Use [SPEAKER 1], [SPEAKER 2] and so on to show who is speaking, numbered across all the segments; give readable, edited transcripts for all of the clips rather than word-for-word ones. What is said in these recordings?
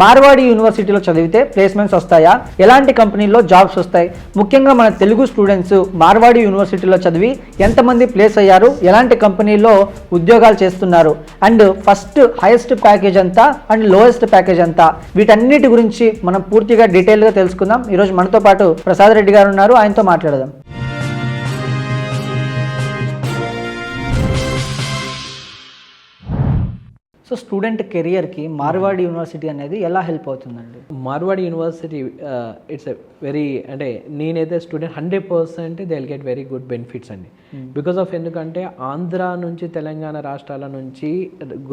[SPEAKER 1] మార్వాడి యూనివర్సిటీలో చదివితే ప్లేస్మెంట్స్ వస్తాయా, ఎలాంటి కంపెనీల్లో జాబ్స్ వస్తాయి, ముఖ్యంగా మన తెలుగు స్టూడెంట్స్ మార్వాడి యూనివర్సిటీలో చదివి ఎంతమంది ప్లేస్ అయ్యారు, ఎలాంటి కంపెనీల్లో ఉద్యోగాలు చేస్తున్నారు, అండ్ ఫస్ట్ హైయెస్ట్ ప్యాకేజ్ అంతా అండ్ లోయెస్ట్ ప్యాకేజ్ అంతా, వీటన్నిటి గురించి మనం పూర్తిగా డీటెయిల్గా తెలుసుకుందాం. ఈరోజు మనతో పాటు ప్రసాద్ రెడ్డి గారు ఉన్నారు, ఆయనతో మాట్లాడదాం. సో స్టూడెంట్ కెరియర్కి మార్వాడి యూనివర్సిటీ అనేది ఎలా హెల్ప్ అవుతుందండి?
[SPEAKER 2] Marwadi University it's a very, అంటే నేనైతే student 100% they will get very good benefits అండి. బికాస్ ఆఫ్ ఎందుకంటే ఆంధ్ర నుంచి తెలంగాణ రాష్ట్రాల నుంచి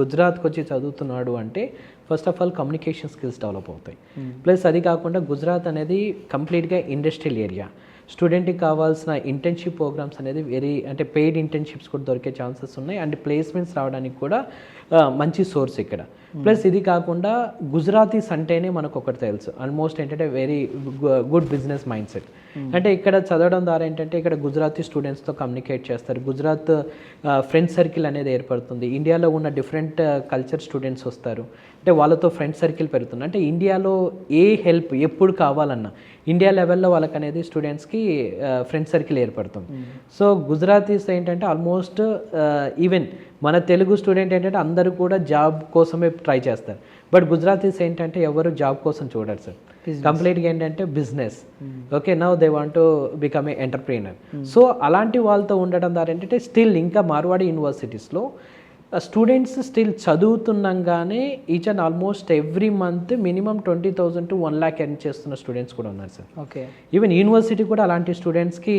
[SPEAKER 2] గుజరాత్కి వచ్చి చదువుతున్నాడు అంటే first of all communication skills develop అవుతాయి. ప్లస్ అది కాకుండా గుజరాత్ అనేది కంప్లీట్గా ఇండస్ట్రియల్ ఏరియా. స్టూడెంట్కి కావాల్సిన ఇంటర్న్షిప్ ప్రోగ్రామ్స్ అనేది అంటే పెయిడ్ ఇంటర్న్షిప్స్ కూడా దొరికే ఛాన్సెస్ ఉన్నాయి. అండ్ ప్లేస్మెంట్స్ రావడానికి కూడా మంచి సోర్స్ ఇక్కడ. ప్లస్ ఇది కాకుండా గుజరాతీస్ అంటేనే మనకు ఒకటి తెలుసు, ఆల్మోస్ట్ ఏంటంటే very good business mind set. అంటే ఇక్కడ చదవడం ద్వారా ఏంటంటే ఇక్కడ గుజరాతీ స్టూడెంట్స్తో కమ్యూనికేట్ చేస్తారు, గుజరాత్ ఫ్రెండ్ సర్కిల్ అనేది ఏర్పడుతుంది. ఇండియాలో ఉన్న డిఫరెంట్ కల్చర్ స్టూడెంట్స్ వస్తారు, అంటే వాళ్ళతో ఫ్రెండ్ సర్కిల్ పెరుగుతుంది. అంటే ఇండియాలో ఏ హెల్ప్ ఎప్పుడు కావాలన్నా ఇండియా లెవెల్లో వాళ్ళకి అనేది స్టూడెంట్స్కి ఫ్రెండ్ సర్కిల్ ఏర్పడుతుంది. సో గుజరాతీస్ ఏంటంటే ఆల్మోస్ట్ ఈవెన్ మన తెలుగు స్టూడెంట్ ఏంటంటే అందరూ కూడా జాబ్ కోసమే ట్రై చేస్తారు, బట్ గుజరాతీస్ ఏంటంటే ఎవరు జాబ్ కోసం చూడరు సార్, కంప్లీట్గా ఏంటంటే business. Okay, now they want to become a entrepreneur. So అలాంటి వాళ్ళతో ఉండడం ద్వారా ఏంటంటే స్టిల్ ఇంకా మార్వాడి యూనివర్సిటీస్లో స్టూడెంట్స్ స్టిల్ చదువుతున్నాగానే each and almost every month minimum 20,000 to 1 lakh earn చేస్తున్న స్టూడెంట్స్ కూడా ఉన్నారు సార్.
[SPEAKER 1] ఓకే,
[SPEAKER 2] ఈవెన్ యూనివర్సిటీ కూడా అలాంటి స్టూడెంట్స్కి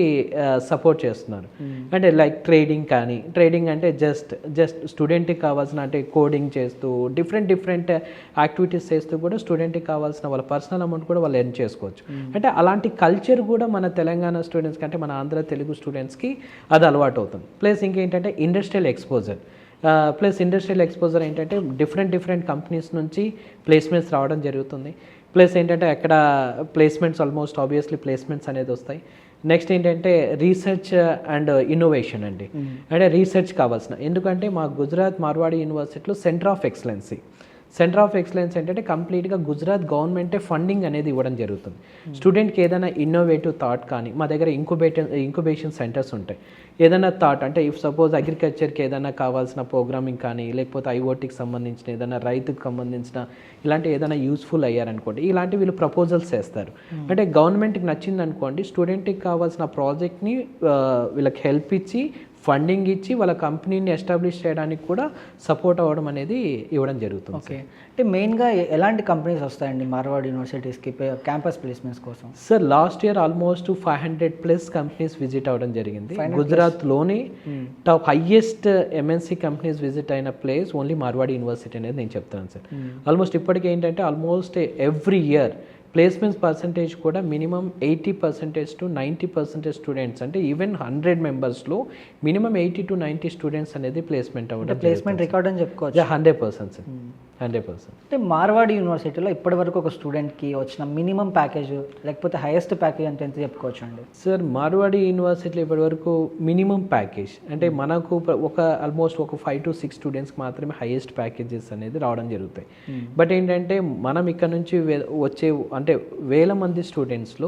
[SPEAKER 2] సపోర్ట్ చేస్తున్నారు. అంటే లైక్ ట్రేడింగ్ కానీ, ట్రేడింగ్ అంటే జస్ట్ స్టూడెంట్కి కావాల్సిన అంటే కోడింగ్ చేస్తూ డిఫరెంట్ యాక్టివిటీస్ చేస్తూ కూడా స్టూడెంట్కి కావాల్సిన వాళ్ళ పర్సనల్ అమౌంట్ కూడా వాళ్ళు ఎర్న్ చేసుకోవచ్చు. అంటే అలాంటి కల్చర్ కూడా మన తెలంగాణ స్టూడెంట్స్కి అంటే మన ఆంధ్ర తెలుగు స్టూడెంట్స్కి అది అలవాటు అవుతుంది. ప్లస్ ఇంకేంటంటే industrial exposure. Plus industrial exposure ఏంటంటే డిఫరెంట్ కంపెనీస్ నుంచి ప్లేస్మెంట్స్ రావడం జరుగుతుంది. ప్లస్ ఏంటంటే అక్కడ ప్లేస్మెంట్స్ ఆల్మోస్ట్ ఆబ్వియస్లీ ప్లేస్మెంట్స్ అనేది వస్తాయి. నెక్స్ట్ ఏంటంటే రీసెర్చ్ అండ్ ఇన్నోవేషన్ అండి. అంటే రీసెర్చ్ కావాల్సిన, ఎందుకంటే మా గుజరాత్ మార్వాడి యూనివర్సిటీలో సెంటర్ ఆఫ్ ఎక్సలెన్స్ ఏంటంటే కంప్లీట్గా గుజరాత్ గవర్నమెంటే ఫండింగ్ అనేది ఇవ్వడం జరుగుతుంది. స్టూడెంట్కి ఏదైనా ఇన్నోవేటివ్ థాట్ కానీ మా దగ్గర ఇంక్యుబేషన్ సెంటర్స్ ఉంటాయి. ఏదైనా థాట్ అంటే ఇఫ్ సపోజ్ అగ్రికల్చర్కి ఏదైనా కావాల్సిన ప్రోగ్రామింగ్ కానీ, లేకపోతే ఐఓటీకి సంబంధించిన ఏదైనా రైతుకు సంబంధించిన ఇలాంటి ఏదైనా యూస్ఫుల్ అయ్యారనుకోండి, ఇలాంటి వీళ్ళు ప్రపోజల్స్ చేస్తారు. అంటే గవర్నమెంట్కి నచ్చింది అనుకోండి, స్టూడెంట్కి కావాల్సిన ప్రాజెక్ట్ని వీళ్ళకి హెల్ప్ ఇచ్చి ఫండింగ్ ఇచ్చి వాళ్ళ కంపెనీని ఎస్టాబ్లిష్ చేయడానికి కూడా సపోర్ట్ అవ్వడం అనేది ఇవ్వడం జరుగుతుంది.
[SPEAKER 1] ఓకే, అంటే మెయిన్గా ఎలాంటి కంపెనీస్ వస్తాయండి మార్వాడి యూనివర్సిటీస్కి క్యాంపస్ ప్లేస్మెంట్స్ కోసం?
[SPEAKER 2] Sir last year almost 500+ companies visit అవ్వడం జరిగింది. గుజరాత్లోని top highest MNC companies visit అయిన ప్లేస్ ఓన్లీ మార్వాడి యూనివర్సిటీ అనేది నేను చెప్తున్నాను సార్. ఆల్మోస్ట్ ఇప్పటికి ఏంటంటే almost every year placements percentage కూడా మినిమం 80% to 90% స్టూడెంట్స్, అంటే ఈవెన్ 100 మెంబర్స్లో మినిమం 80 to 90 స్టూడెంట్స్ అనేది ప్లేస్మెంట్ అవ్వడం,
[SPEAKER 1] ప్లేస్మెంట్ రికార్డ్ అని చెప్పుకోవచ్చు.
[SPEAKER 2] 100% సార్, 100%.
[SPEAKER 1] అంటే మార్వాడి యూనివర్సిటీలో ఇప్పటివరకు ఒక స్టూడెంట్కి వచ్చిన మినిమం ప్యాకేజ్ లేకపోతే హైయెస్ట్ ప్యాకేజ్ అంటే ఎంత చెప్పుకోవచ్చు అండి?
[SPEAKER 2] సార్ మార్వాడి యూనివర్సిటీలో ఇప్పటివరకు మినిమం ప్యాకేజ్ అంటే మనకు ఆల్మోస్ట్ ఒక 5 to 6 స్టూడెంట్స్కి మాత్రమే హైయెస్ట్ ప్యాకేజెస్ అనేది రావడం జరుగుతాయి. బట్ ఏంటంటే మనం ఇక్కడ నుంచి వచ్చే అంటే వేల మంది స్టూడెంట్స్లో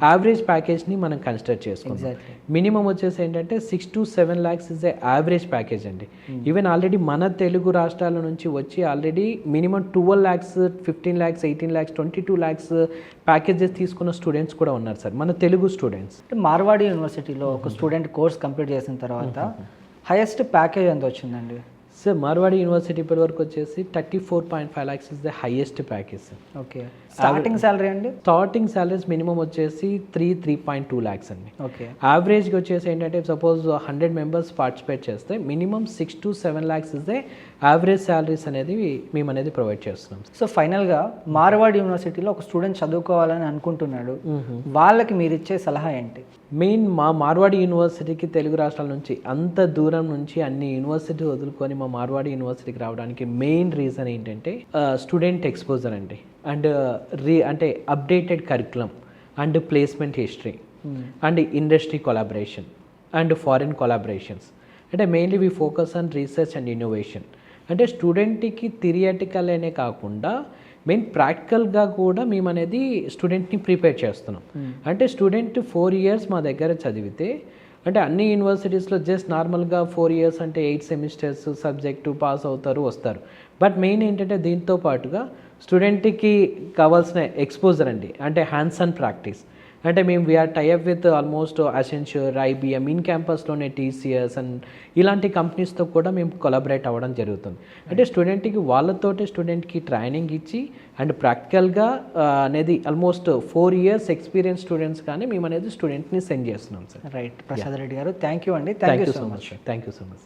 [SPEAKER 2] యావరేజ్ ప్యాకేజ్ని మనం కన్సిడర్ చేసుకుంటాం. మినిమం వచ్చేసి ఏంటంటే 6 to 7 lakhs is a average package అండి. ఈవెన్ ఆల్రెడీ మన తెలుగు రాష్ట్రాల నుంచి వచ్చి already minimum 12 lakhs, 15 lakhs, 18 lakhs, 22 lakhs packages తీసుకున్న స్టూడెంట్స్ కూడా ఉన్నారు సార్, మన తెలుగు స్టూడెంట్స్.
[SPEAKER 1] మార్వాడి యూనివర్సిటీలో ఒక స్టూడెంట్ కోర్స్ కంప్లీట్ చేసిన తర్వాత హైయెస్ట్ ప్యాకేజ్ ఎంత వచ్చిందండి?
[SPEAKER 2] సార్ మార్వాడి యూనివర్సిటీ ఇప్పటి వరకు వచ్చేసి 34.5 lakhs is the highest package sir.
[SPEAKER 1] Okay, starting salary అండి?
[SPEAKER 2] స్టార్టింగ్ శాలరీస్ మినిమం వచ్చేసి 3.2 lakhs అండి.
[SPEAKER 1] ఓకే,
[SPEAKER 2] యావరేజ్గా వచ్చేసి ఏంటంటే సపోజ్ 100 మెంబర్స్ పార్టిసిపేట్ చేస్తే minimum 6 to 7 lakhs is the average salaries అనేది మేము అనేది ప్రొవైడ్ చేస్తున్నాం.
[SPEAKER 1] సో ఫైనల్గా మార్వాడి యూనివర్సిటీలో ఒక స్టూడెంట్ చదువుకోవాలని అనుకుంటున్నాడు, వాళ్ళకి మీరు ఇచ్చే సలహా ఏంటి?
[SPEAKER 2] మెయిన్ మా మార్వాడి యూనివర్సిటీకి తెలుగు రాష్ట్రాల నుంచి అంత దూరం నుంచి అన్ని యూనివర్సిటీ వదులుకొని మా మార్వాడి యూనివర్సిటీకి రావడానికి మెయిన్ రీజన్ ఏంటంటే స్టూడెంట్ ఎక్స్పోజర్ అండి, అండ్ అంటే updated curriculum and placement history and industry collaboration and foreign collaborations. అంటే mainly we focus on research and innovation. అంటే స్టూడెంట్కి థియరిటికల్ అనే కాకుండా మెయిన్ ప్రాక్టికల్గా కూడా మేము అనేది స్టూడెంట్ని ప్రిపేర్ చేస్తున్నాం. అంటే స్టూడెంట్ 4 years మా దగ్గర చదివితే, అంటే అన్ని యూనివర్సిటీస్లో జస్ట్ నార్మల్గా 4 years అంటే 8 సెమిస్టర్స్ సబ్జెక్టు పాస్ అవుతారు వస్తారు. బట్ మెయిన్ ఏంటంటే దీంతో పాటుగా స్టూడెంట్కి కావాల్సిన ఎక్స్పోజర్ అండి, అంటే హ్యాండ్స్ ఆన్ ప్రాక్టీస్. అంటే మేము we are tie up with almost Accenture, IBM, in క్యాంపస్లోనే టీసీఎస్ అండ్ ఇలాంటి కంపెనీస్తో కూడా మేము కొలాబరేట్ అవ్వడం జరుగుతుంది. అంటే స్టూడెంట్కి వాళ్ళతోటి స్టూడెంట్కి ట్రైనింగ్ ఇచ్చి అండ్ ప్రాక్టికల్గా అనేది ఆల్మోస్ట్ 4 years ఎక్స్పీరియన్స్ స్టూడెంట్స్ కానీ మేము అనేది స్టూడెంట్ని సెండ్ చేస్తున్నాం సార్.
[SPEAKER 1] రైట్ ప్రసాద్ రెడ్డి గారు, థ్యాంక్ యూ అండి.
[SPEAKER 2] Thank you so much. Thank you so much.